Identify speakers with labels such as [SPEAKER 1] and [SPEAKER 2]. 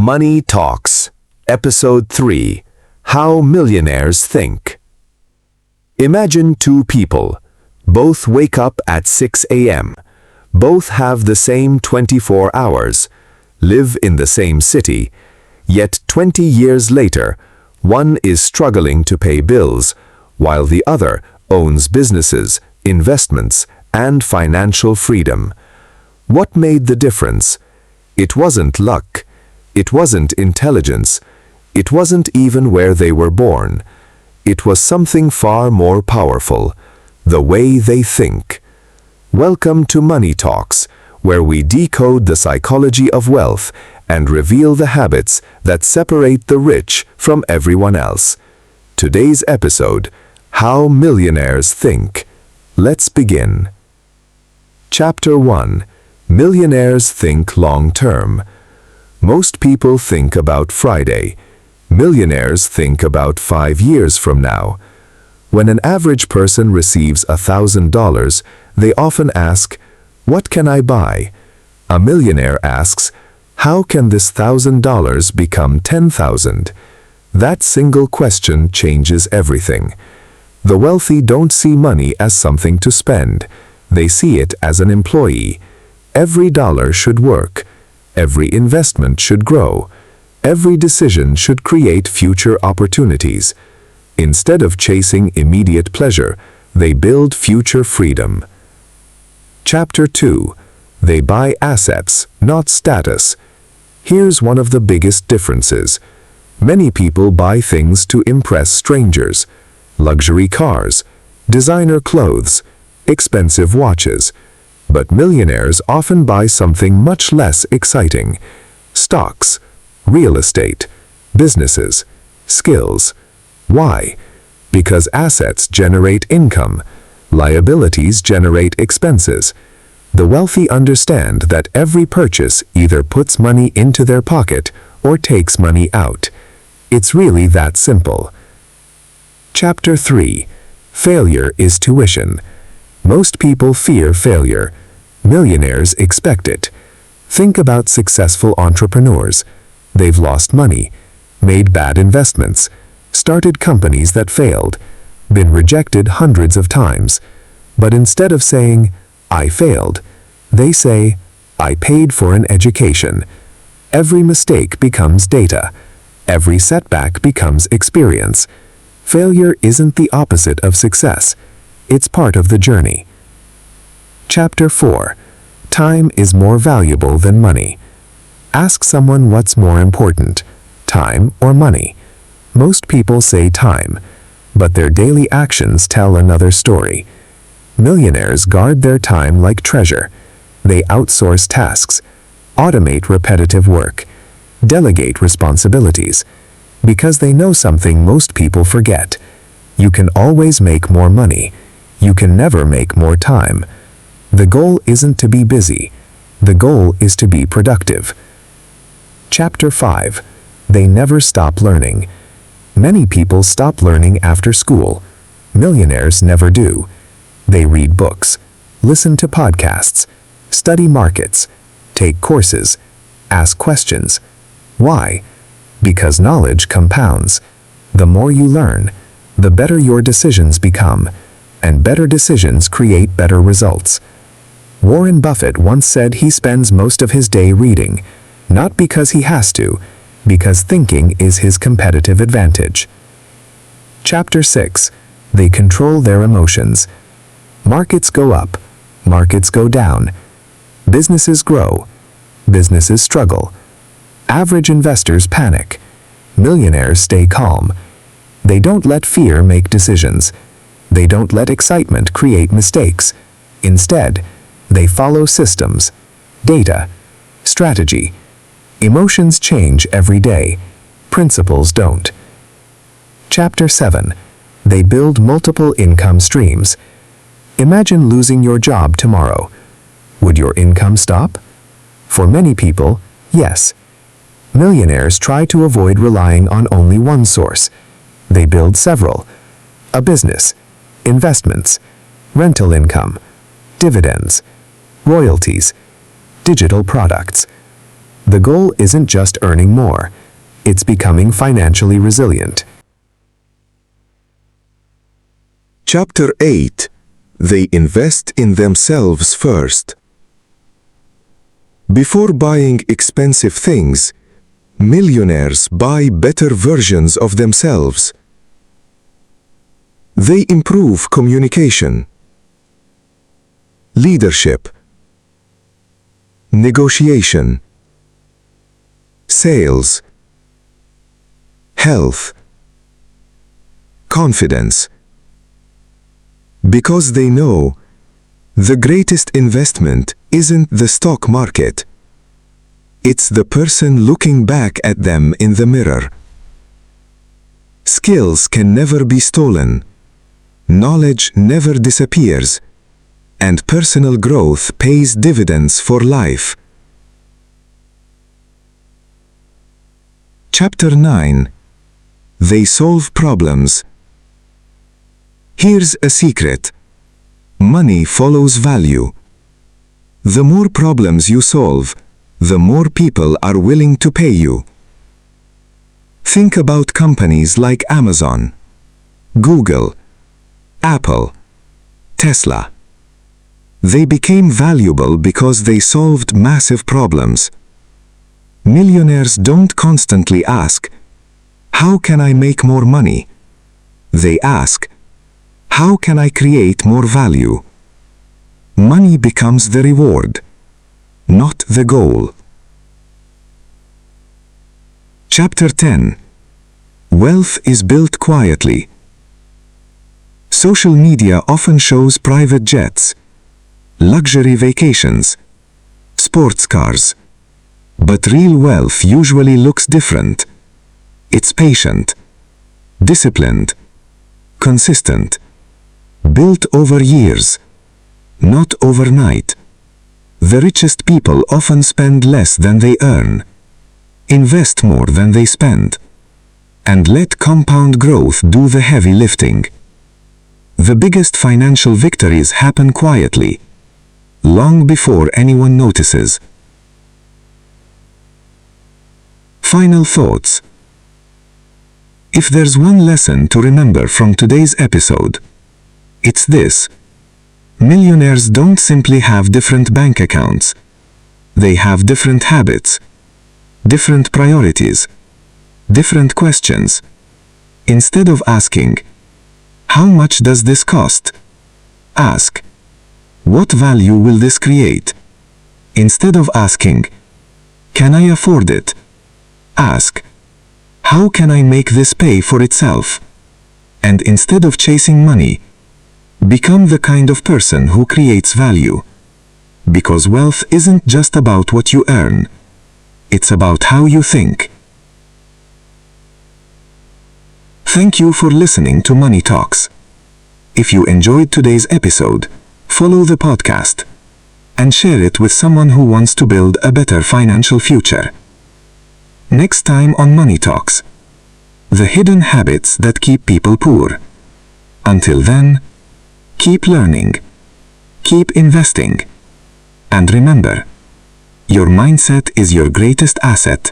[SPEAKER 1] Money Talks, Episode 3, How Millionaires Think. Imagine two people. Both wake up at 6 a.m. Both have the same 24 hours, live in the same city, yet 20 years later, one is struggling to pay bills, while the other owns businesses, investments, and financial freedom. What made the difference? It wasn't luck. It wasn't intelligence. It wasn't even where they were born. It was something far more powerful, the way they think. Welcome to Money Talks, where we decode the psychology of wealth and reveal the habits that separate the rich from everyone else. Today's episode, How Millionaires Think. Let's begin. Chapter 1. Millionaires Think Long-Term. Most people think about Friday. Millionaires think about 5 years from now. When an average person receives $1,000, they often ask, "What can I buy?" A millionaire asks, "How can this $1,000 become 10,000?" That single question changes everything. The wealthy don't see money as something to spend. They see it as an employee. Every dollar should work. Every investment should grow. Every decision should create future opportunities. Instead of chasing immediate pleasure, they build future freedom. Chapter 2. They buy assets, not status. Here's one of the biggest differences. Many people buy things to impress strangers. Luxury cars, designer clothes, expensive watches. But millionaires often buy something much less exciting. Stocks, real estate, businesses, skills. Why? Because assets generate income. Liabilities generate expenses. The wealthy understand that every purchase either puts money into their pocket or takes money out. It's really that simple. Chapter 3. Failure is tuition. Most people fear failure. Millionaires expect it. Think about successful entrepreneurs. They've lost money, made bad investments, started companies that failed, been rejected hundreds of times. But instead of saying, "I failed," they say, "I paid for an education." Every mistake becomes data. Every setback becomes experience. Failure isn't the opposite of success. It's part of the journey. Chapter 4. Time is more valuable than money. Ask someone what's more important, time or money. Most people say time, but their daily actions tell another story. Millionaires guard their time like treasure. They outsource tasks, automate repetitive work, delegate responsibilities, because they know something most people forget. You can always make more money. You can never make more time. The goal isn't to be busy. The goal is to be productive. Chapter 5. They never stop learning. Many people stop learning after school. Millionaires never do. They read books, listen to podcasts, study markets, take courses, ask questions. Why? Because knowledge compounds. The more you learn, the better your decisions become, and better decisions create better results. Warren Buffett once said he spends most of his day reading, not because he has to, because thinking is his competitive advantage. Chapter 6. They control their emotions. Markets go up, markets go down. Businesses grow, businesses struggle. Average investors panic. Millionaires stay calm. They don't let fear make decisions. They don't let excitement create mistakes. Instead, they follow systems, data, strategy. Emotions change every day. Principles don't. Chapter 7. They build multiple income streams. Imagine losing your job tomorrow. Would your income stop? For many people, yes. Millionaires try to avoid relying on only one source. They build several. A business, investments, rental income, dividends, royalties, digital products. The goal isn't just earning more, it's becoming financially resilient.
[SPEAKER 2] Chapter 8. They invest in themselves first. Before buying expensive things, millionaires buy better versions of themselves. They improve communication, leadership, negotiation, sales, health, confidence. Because they know the greatest investment isn't the stock market. It's the person looking back at them in the mirror. Skills can never be stolen. Knowledge never disappears. And personal growth pays dividends for life. Chapter 9. They solve problems. Here's a secret. Money follows value. The more problems you solve, the more people are willing to pay you. Think about companies like Amazon, Google, Apple, Tesla. They became valuable because they solved massive problems. Millionaires don't constantly ask, "How can I make more money?" They ask, "How can I create more value?" Money becomes the reward, not the goal. Chapter 10. Wealth is built quietly. Social media often shows private jets, luxury vacations, sports cars. But real wealth usually looks different. It's patient, disciplined, consistent, built over years, not overnight. The richest people often spend less than they earn, invest more than they spend, and let compound growth do the heavy lifting. The biggest financial victories happen quietly, long before anyone notices. Final thoughts. If there's one lesson to remember from today's episode, it's this. Millionaires don't simply have different bank accounts. They have different habits, different priorities, different questions. Instead of asking, "How much does this cost?" ask, "What value will this create?" Instead of asking, "Can I afford it?" ask, "How can I make this pay for itself?" And instead of chasing money, become the kind of person who creates value. Because wealth isn't just about what you earn. It's about how you think. Thank you for listening to Money Talks. If you enjoyed today's episode, follow the podcast and share it with someone who wants to build a better financial future. Next time on Money Talks, the hidden habits that keep people poor. Until then, keep learning, keep investing, and remember, your mindset is your greatest asset.